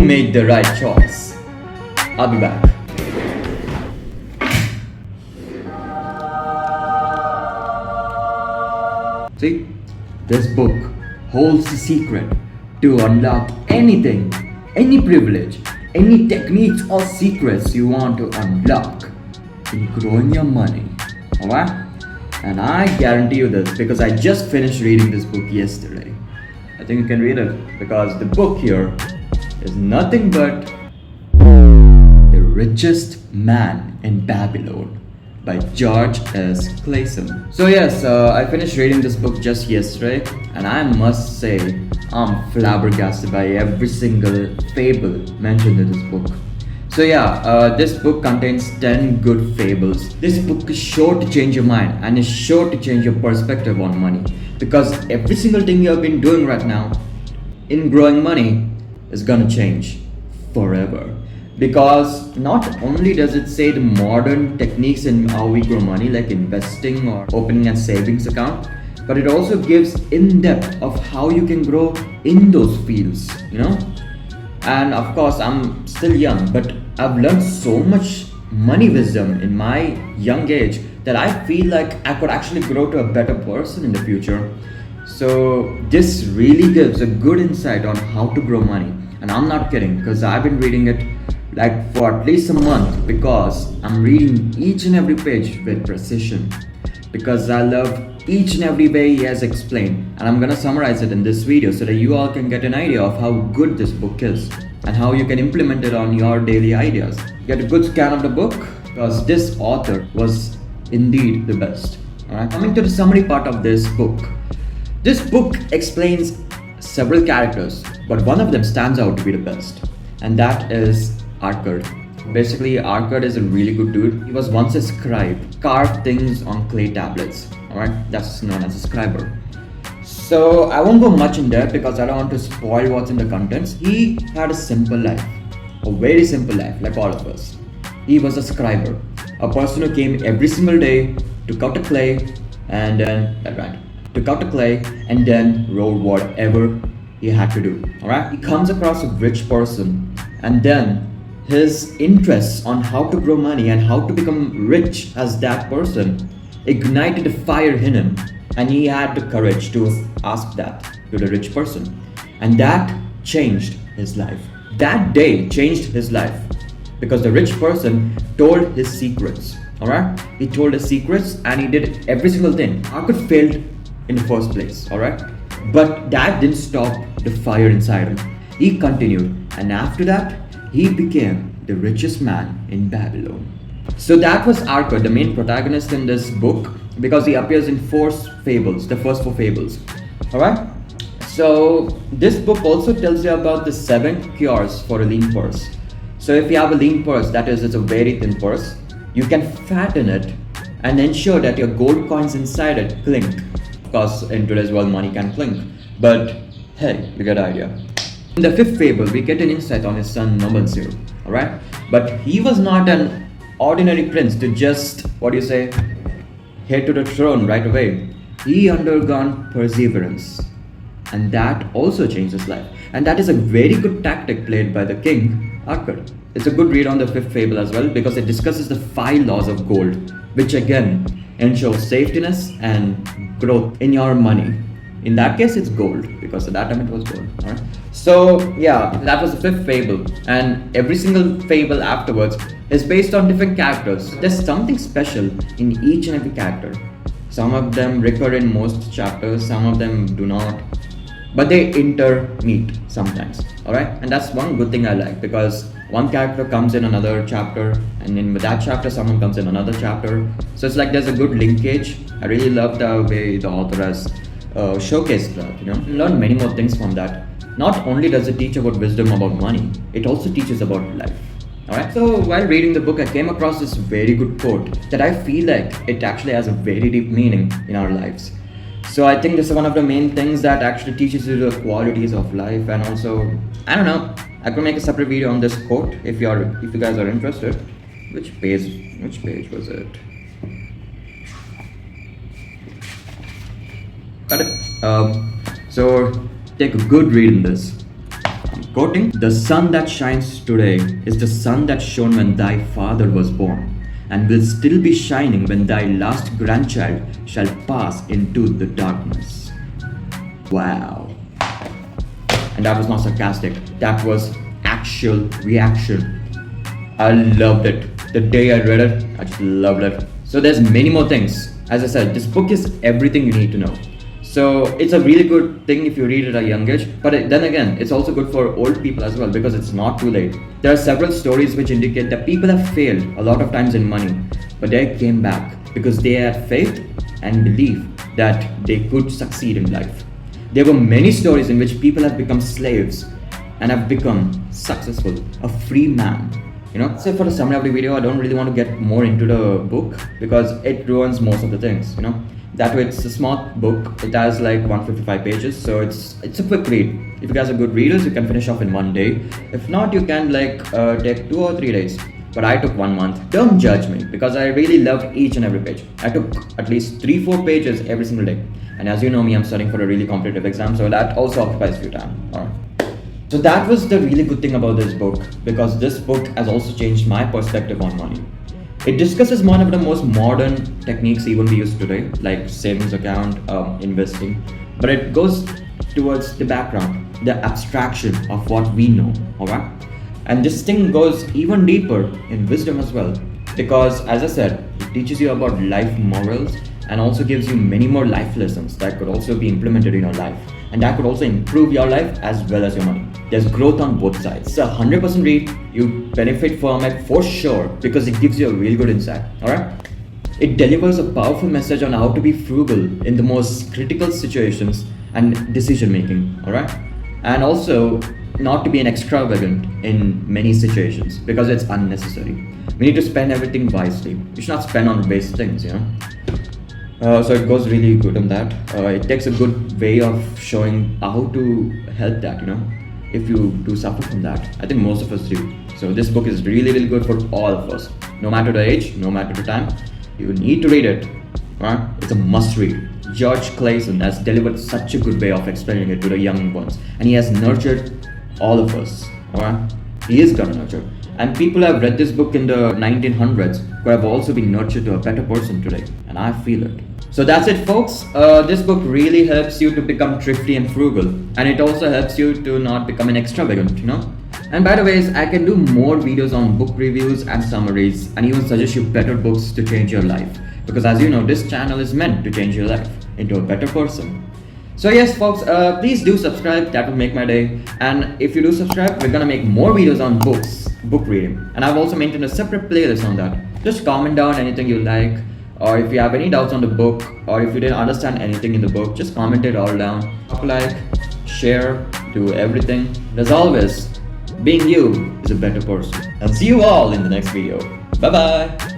made the right choice. I'll be back. See, this book holds the secret to unlock anything, any privilege, any techniques or secrets you want to unlock in growing your money. Alright? And I guarantee you this because I just finished reading this book yesterday. I think you can read it because the book here is nothing but The Richest Man in Babylon by George S. Clason. So yes, I finished reading this book just yesterday, and I must say I'm flabbergasted by every single fable mentioned in this book. So yeah, this book contains 10 good fables. This book is sure to change your mind and is sure to change your perspective on money, because every single thing you have been doing right now in growing money is gonna change forever. Because not only does it say the modern techniques in how we grow money, like investing or opening a savings account, but it also gives in-depth of how you can grow in those fields, And of course, I'm still young, but I've learned so much money wisdom in my young age that I feel like I could actually grow to a better person in the future. So this really gives a good insight on how to grow money. And I'm not kidding, because I've been reading it like for at least a month, because I'm reading each and every page with precision, because I love each and every way he has explained, and I'm gonna summarize it in this video so that you all can get an idea of how good this book is and how you can implement it on your daily ideas. Get a good scan of the book, because this author was indeed the best. Alright, coming to the summary part of this book explains several characters, but one of them stands out to be the best, and that is Arcad. Basically, Arcad is a really good dude. He was once a scribe, carved things on clay tablets. Alright, that's known as a scriber. So I won't go much in depth because I don't want to spoil what's in the contents. He had a simple life, a very simple life, like all of us. He was a scriber, a person who came every single day, took out the clay, and then wrote whatever he had to do. Alright, he comes across a rich person, and then his interests on how to grow money and how to become rich as that person ignited a fire in him, and he had the courage to ask that to the rich person, and that changed his life. That day changed his life because the rich person told his secrets. Alright, he told his secrets and he did every single thing. Arcad failed in the first place, alright, but that didn't stop the fire inside him. He continued, and after that he became the richest man in Babylon. So that was Arcad, the main protagonist in this book, because he appears in four fables, the first four fables. Alright? So this book also tells you about the 7 cures for a lean purse. So if you have a lean purse, that is, it's a very thin purse, you can fatten it and ensure that your gold coins inside it clink. Because in today's world, money can clink. But hey, you get the idea. In the 5th fable, we get an insight on his son Nomansir. Alright? But he was not an ordinary prince to just, head to the throne right away. He undergone perseverance, and that also changed his life. And that is a very good tactic played by the king Arcad. It's a good read on the 5th fable as well, because it discusses the 5 laws of gold, which again ensures safetiness and growth in your money. In that case, it's gold, because at that time it was gold. Alright? So yeah, that was the 5th fable, and every single fable afterwards is based on different characters. There's something special in each and every character. Some of them recur in most chapters, some of them do not, but they intermeet sometimes. Alright, and that's one good thing I like, because one character comes in another chapter, and in that chapter someone comes in another chapter. So it's like there's a good linkage. I really love the way the author has showcased that, learn many more things from that. Not only does it teach about wisdom about money, it also teaches about life. Alright, so while reading the book, I came across this very good quote that I feel like it actually has a very deep meaning in our lives. So I think this is one of the main things that actually teaches you the qualities of life, and also, I don't know, I could make a separate video on this quote if you guys are interested. Which page was it? Got it. So take a good read in this. I'm Quoting, "The sun that shines today is the sun that shone when thy father was born, and will still be shining when thy last grandchild shall pass into the darkness." Wow. And that was not sarcastic, that was actual reaction. I loved it. The day I read it, I just loved it. So there's many more things. As I said, this book is everything you need to know. So it's a really good thing if you read it at a young age. But then again, it's also good for old people as well because it's not too late. There are several stories which indicate that people have failed a lot of times in money, but they came back because they had faith and belief that they could succeed in life. There were many stories in which people have become slaves and have become successful, a free man. So for the summary of the video, I don't really want to get more into the book because it ruins most of the things. That way, it's a small book. It has like 155 pages, so it's a quick read. If you guys are good readers, you can finish off in one day. If not, you can take 2 or 3 days. But I took 1 month. Don't judge me because I really loved each and every page. I took at least 3-4 pages every single day. And as you know me, I'm studying for a really competitive exam, so that also occupies a few time. Alright. So that was the really good thing about this book, because this book has also changed my perspective on money. It discusses one of the most modern techniques even we use today, like savings account, investing, but it goes towards the background, the abstraction of what we know, alright? And this thing goes even deeper in wisdom as well, because as I said, it teaches you about life morals and also gives you many more life lessons that could also be implemented in your life, and that could also improve your life as well as your money. There's growth on both sides. It's a 100% read. You benefit from it for sure because it gives you a really good insight. Alright? It delivers a powerful message on how to be frugal in the most critical situations and decision making. Alright? And also not to be an extravagant in many situations because it's unnecessary. We need to spend everything wisely. You should not spend on waste things, So it goes really good on that. It takes a good way of showing how to help that, if you do suffer from that. I think most of us do. So this book is really, really good for all of us. No matter the age, no matter the time, you need to read it. Right? It's a must read. George Clason has delivered such a good way of explaining it to the young ones. And he has nurtured all of us. Alright? He is gonna nurture. And people have read this book in the 1900s who have also been nurtured to a better person today. And I feel it. So that's it, folks. This book really helps you to become thrifty and frugal. And it also helps you to not become an extravagant, And by the way, I can do more videos on book reviews and summaries and even suggest you better books to change your life. Because as you know, this channel is meant to change your life into a better person. So yes, folks, please do subscribe. That will make my day. And if you do subscribe, we're gonna make more videos on book reading. And I've also maintained a separate playlist on that. Just comment down anything you like, or if you have any doubts on the book, or if you didn't understand anything in the book, just comment it all down. Like, share, do everything. And as always, being you is a better person. And see you all in the next video. Bye bye.